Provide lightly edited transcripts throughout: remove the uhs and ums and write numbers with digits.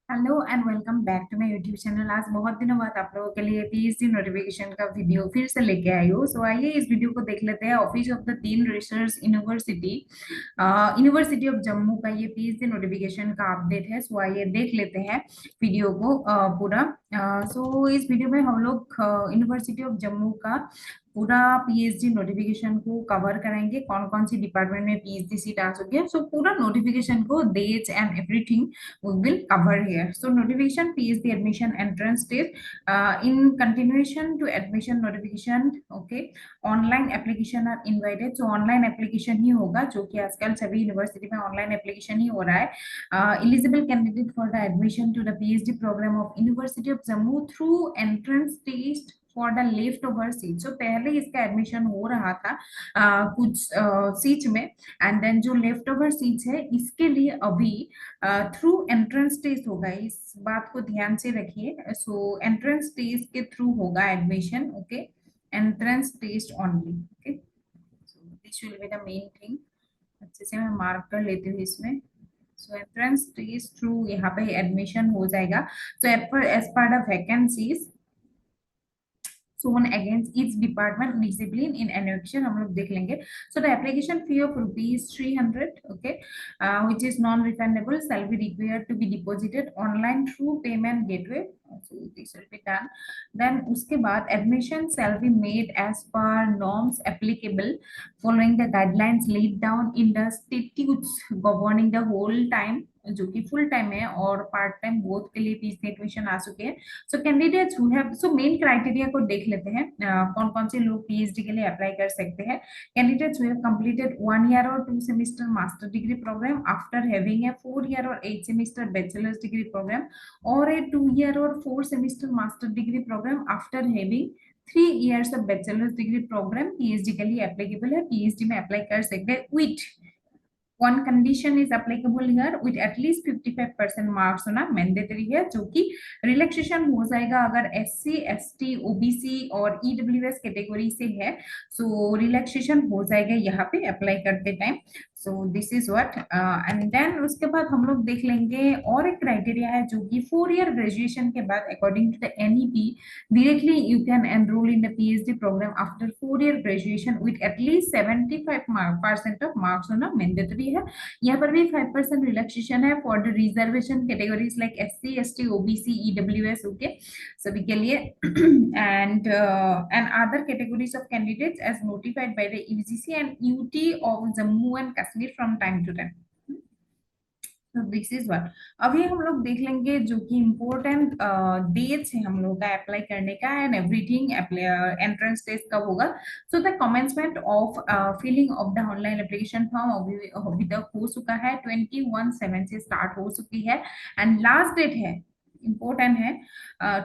Hello and welcome back to my YouTube channel. आज बहुत दिनों बाद आप लोगों के लिए पीएचडी नोटिफिकेशन का वीडियो फिर से लेके आई हूँ। सो आइए इस वीडियो को देख लेते हैं। ऑफिस ऑफ द तीन research university university of Jammu का ये पीएचडी नोटिफिकेशन का अपडेट है। सो आइए देख लेते हैं वीडियो को पूरा। सो इस वीडियो में हम लोग यूनिवर्सिटी ऑफ जम्मू का पूरा पीएचडी नोटिफिकेशन को कवर कराएंगे। कौन कौन सी डिपार्टमेंट में पीएचडी सीट आ चुकी है, सो पूरा नोटिफिकेशन को dates and everything we will cover here. So notification PhD admission entrance test, in continuation to admission notification, okay, online application are invited. So online application ही होगा, जो कि आजकल सभी यूनिवर्सिटी में ऑनलाइन एप्लीकेशन ही हो रहा है। Eligible candidate for the admission to the PhD program of University of Jammu through entrance test for the left over seat. So पहले इसका एडमिशन हो रहा था कुछ सीट्स में, एंड देन जो लेफ्ट ओवर सीट्स है इसके लिए अभी थ्रू एंट्रेंस टेस्ट होगा। इस बात को ध्यान से रखिए। सो एंट्रेंस टेस्ट के थ्रू होगा admission, okay, entrance test only, okay. So this will be the main thing. अच्छे से मैं मार्क कर लेती हूँ इसमें। सो एंट्रेंस टेस्ट थ्रू यहाँ पे एडमिशन हो जाएगा। So as per the vacancies shown against each department discipline in annexion हम लोग देख लेंगे। So the application fee of rupees 300, okay, which is non-refundable, shall be required to be deposited online through payment gateway. So this will be done. Then उसके बाद admission shall be made as per norms applicable following the guidelines laid down in the statutes governing the whole time, जो कि full time है और part time both के लिए PhD admission आ चुके हैं। So candidates who have, so main criteria को देख लेते हैं। कौन कौन से लोग पीएचडी के लिए अप्लाई कर सकते हैं। Candidates who have completed 1 year और 2 semester master degree programme after having a 4 year और 8 semester बैचलर्स डिग्री प्रोग्राम, और ए 2 year और 4 semester master degree programme after having 3 years of bachelor's degree programme PhD के लिए applicable है। PhD में apply कर सकते हैं। With one condition is applicable here, with at least 55% marks होना मैंडेटरी है, जो कि रिलैक्सेशन हो जाएगा अगर SC ST OBC और EWS कैटेगरी से है। सो रिलैक्सेशन हो जाएगा यहाँ पे अप्लाई करते time. So this is what, and then उसके बाद हम लोग देख लेंगे और एक क्राइटेरिया है जो कि 4 year ग्रेजुएशन के बाद according to the NEP directly you can enroll in the PhD program after 4 year graduation with at least 75% of marks होना मैंडेटरी है। यहाँ पर भी 5% रिलैक्सेशन है for the reservation categories like SC ST OBC EWS, okay, सभी के लिए। and other categories of candidates as notified by the UGC and UT of Jammu and Kashmir from time to time. This is one. अभी हम लोग देख लेंगे जो कि इम्पोर्टेंट डेट्स है हम लोग का अप्लाई करने का एंड एवरीथिंग। एंट्रेंस टेस्ट कब होगा। So the commencement of filling of the online application form अभी तक हो चुका है। 21/7 से स्टार्ट हो चुकी है एंड लास्ट डेट है, इम्पोर्टेंट है,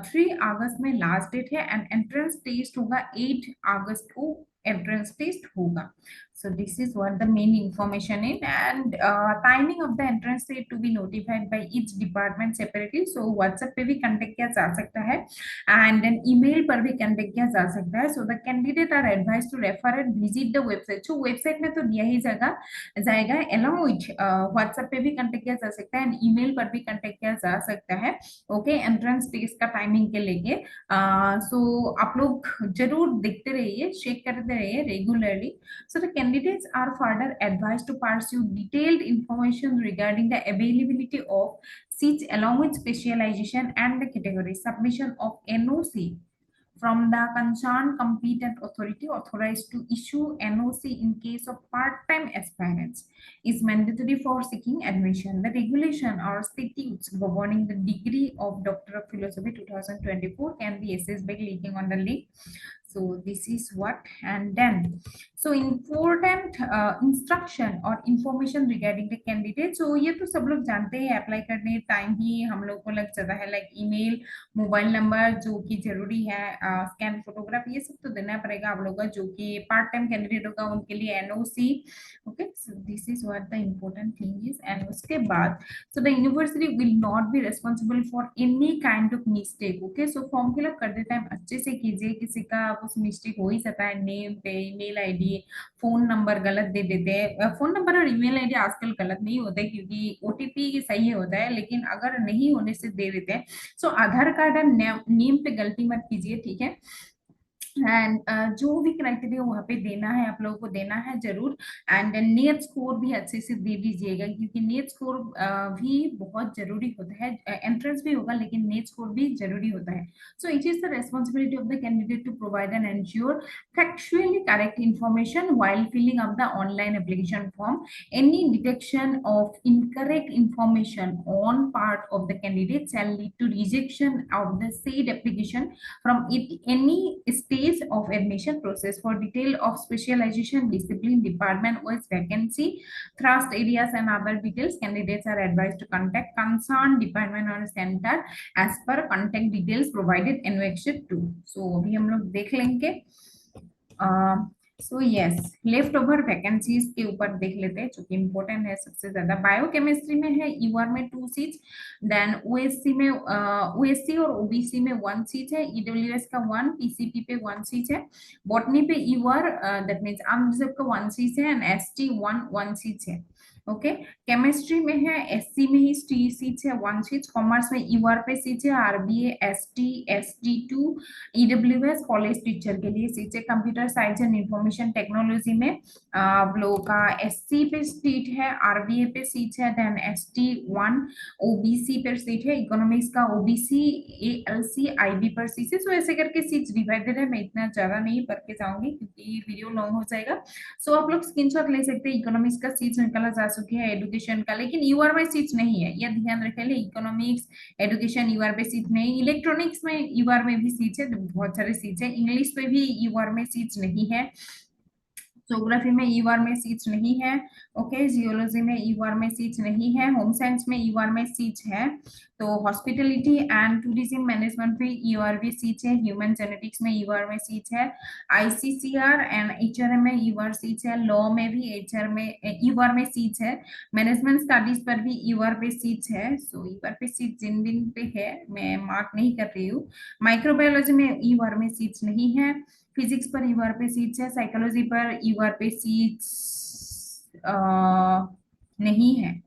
3 अगस्त में लास्ट डेट है एंड एंट्रेंस टेस्ट होगा 8 अगस्त को एंट्रेंस टेस्ट होगा। So this is what the main information in, and timing of the entrance date to be notified by each department separately. So WhatsApp पे भी contact किया जा सकता है and then email पर भी contact किया जा सकता है। So the candidate are advised to refer and visit the website. So website में तो दिया ही जाएगा along with WhatsApp पे भी contact किया जा सकता है and email पर भी contact किया जा सकता है, okay, entrance test का timing के लेके। So आप लोग जरूर देखते रहिए, चेक करते रहिए regularly. So the candidates are further advised to pursue detailed information regarding the availability of seats along with specialization and the category. Submission of NOC from the concerned competent authority authorized to issue NOC in case of part-time aspirants is mandatory for seeking admission. The regulation or statutes governing the degree of Doctor of Philosophy 2024 can be accessed by clicking on the link. So this is what, and then so important instruction or information regarding the candidate. So ये तो सब लोग जानते हैं, apply करने time ही हम लोग को लग जाता है, लाइक ईमेल, मोबाइल नंबर जो कि जरूरी है, स्कैन फोटोग्राफ, ये सब तो देना पड़ेगा आप लोग का। जो कि पार्ट टाइम कैंडिडेट होगा उनके लिए NOC, okay. So this is what the important thing is. And उसके बाद so the university will not be responsible for any kind of mistake, okay. So form fill up करते टाइम अच्छे से कीजिए, किसी का कुछ मिस्टेक हो ही सकता है, नेम पे, ईमेल आईडी, फोन नंबर गलत दे देते हैं। फोन नंबर और ईमेल आईडी आजकल गलत नहीं होते क्योंकि ओटीपी सही होता है, लेकिन अगर नहीं होने से दे देते हैं। सो आधार कार्ड और नेम पे गलती मत कीजिए, ठीक है। एंड जो भी क्राइटेरिया वहाँ पे देना है आप लोगों को देना है जरूर। एंड नेट स्कोर भी अच्छे से दे दीजिएगा, क्योंकि नेट स्कोर भी बहुत जरूरी होता है। एंट्रेंस भी होगा लेकिन नेट स्कोर भी जरूरी होता है। So it is the responsibility of the candidate to provide and ensure factually correct information while filling up the online application form. Any detection of incorrect information on part of the candidate shall lead to rejection of the said application from it, any stage of admission process. For detail of specialization, discipline, department wise vacancy, thrust areas and other details, candidates are advised to contact concerned department or center as per contact details provided annexed to. So अभी हम लोग देख लेंगे। So yes, left over vacancies के ऊपर देख लेते हैं जो कि इम्पोर्टेंट है सबसे ज्यादा। बायोकेमिस्ट्री में है यूआर में 2 सीट्स, देन ओएससी में ओएससी और ओबीसी में 1 सीट है, ईडब्ल्यूएस का 1, पीसीपी पे 1 सीट है, बॉटनी पे यूआर दैट मींस अनरिजर्व का 1 सीट है, एंड एसटी 1 सीट है। ओके, केमिस्ट्री में है एससी में ही 3 सीट्स है, 1 सीट, कॉमर्स में यूआर पे सीट है, आरबीए, एसटी, एसडी2, ईडब्ल्यूएस कॉलेज टीचर के लिए सीट है, computer science and information technology में आप लोगों का एससी पे सीट है, आरबीए पे सीट है, देन एसटी 1, ओबीसी पर सीट है, इकोनॉमिक्स का ओबीसी, एएलसी, आईबी पर सीट है। सो ऐसे करके सीट्स डिवाइडेड है। मैं इतना ज्यादा नहीं पढ़ के जाऊंगी क्योंकि वीडियो लॉन्ग हो जाएगा। सो आप लोग स्क्रीनशॉट ले सकते हैं। इकोनॉमिक्स का सीट्स निकाला जा चुकी है, एजुकेशन का, लेकिन यूआर में सीट्स नहीं है, यह ध्यान रखें। इकोनॉमिक्स, एजुकेशन यूआर पे सीट नहीं, इलेक्ट्रॉनिक्स में यूआर में भी सीट है, बहुत सारे सीट्स है, इंग्लिश पे भी यूआर में सीट्स नहीं है, ज्योग्राफी में यूआर में सीट्स नहीं है, ओके, जियोलॉजी में यूआर में सीट्स नहीं है, होम साइंस में यूआर में सीट्स है, तो हॉस्पिटलिटी एंड टूरिज्म मैनेजमेंट में यूआर में सीट्स है, ह्यूमन जेनेटिक्स में यूआर में सीट्स है, आईसीसीआर एंड एचआरएम में यूआर सीट्स है, लॉ में भी एचआर में यूआर में सीट्स है, मैनेजमेंट स्टडीज पर भी यूआर पे सीट्स है। सो यूआर पे सीट जिन जिन पे है मैं मार्क नहीं कर रही हूँ। माइक्रोबायोलॉजी में यूआर में सीट्स नहीं है, फिजिक्स पर यूआर पे सीट्स है, साइकोलॉजी पर यूआर पे सीट्स नहीं है,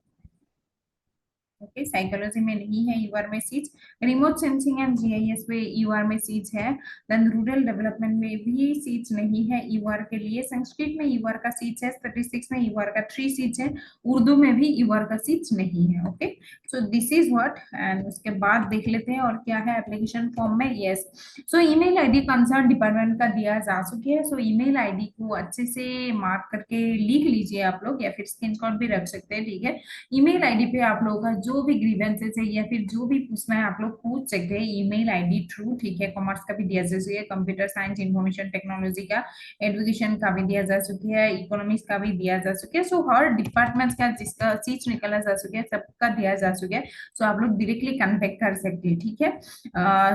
ओके, साइकोलॉजी में नहीं है यूआर में seats, remote sensing and GIS पे यूआर में सीट्स है, देन रूरल डेवलपमेंट में भी सीट्स नहीं है यूआर के लिए, संस्कृत में यूआर का सीट्स है, स्टैटिस्टिक्स में यूआर का 3 सीट्स है, उर्दू में भी यूआर का सीट्स नहीं है। Okay, so this is what, and उसके बाद देख लेते हैं और क्या है एप्लीकेशन फॉर्म में। यस, सो ईमेल आईडी कंसर्न डिपार्टमेंट का दिया जा चुकी है। सो ईमेल आईडी को अच्छे से मार्क करके लिख लीजिए आप लोग, या फिर स्क्रीनशॉट भी रख सकते हैं, ठीक है। ईमेल आईडी पे आप लोगों का जो भी ग्रीवेंसेस है या फिर जो भी पूछना है आप लोग पूछ सकते हैं ईमेल आईडी थ्रू, ठीक है। कॉमर्स का भी दिया जा चुका है, कंप्यूटर साइंस, इंफॉर्मेशन टेक्नोलॉजी का, एजुकेशन का भी दिया जा चुका है, इकोनॉमिक्स का भी दिया जा चुका है। सो हर डिपार्टमेंट का जिसका सीट निकाला जा चुका है सबका दिया जा चुका है। सो आप लोग डायरेक्टली कॉन्टेक्ट कर सकते हैं, ठीक है।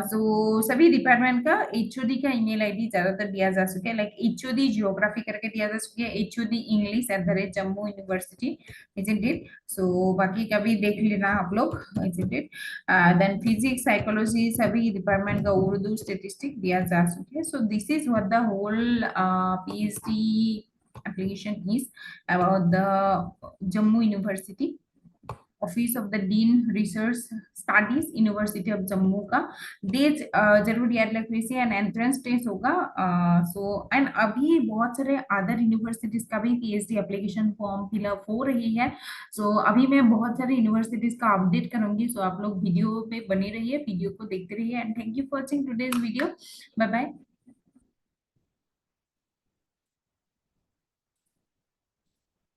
सो सभी डिपार्टमेंट का एचओडी का ईमेल आईडी ज्यादातर दिया जा चुका है, लाइक एचओडी जियोग्राफी करके दिया जा चुका है, HOD English @Jammu University, isn't it. So बाकी का भी देख लेना आप लोग, isn't it. Then physics, psychology सभी डिपार्टमेंट का उर्दू, स्टैटिस्टिक दिया जा चुका है। So this is what the whole PhD application is about the Jammu University, office of the dean research studies, University of Jammu का। डेट जरूर याद रख लीजिए, एंड एंट्रेंस टेस्ट होगा। सो एंड अभी बहुत सारे अदर यूनिवर्सिटीज का भी पीएचडी एप्लीकेशन फॉर्म फिलअप हो रही है। सो अभी मैं बहुत सारे यूनिवर्सिटीज का अपडेट करूंगी। सो आप लोग वीडियो पे बने रहिए, वीडियो को देखते रहिए, and thank you for watching today's video. Bye bye.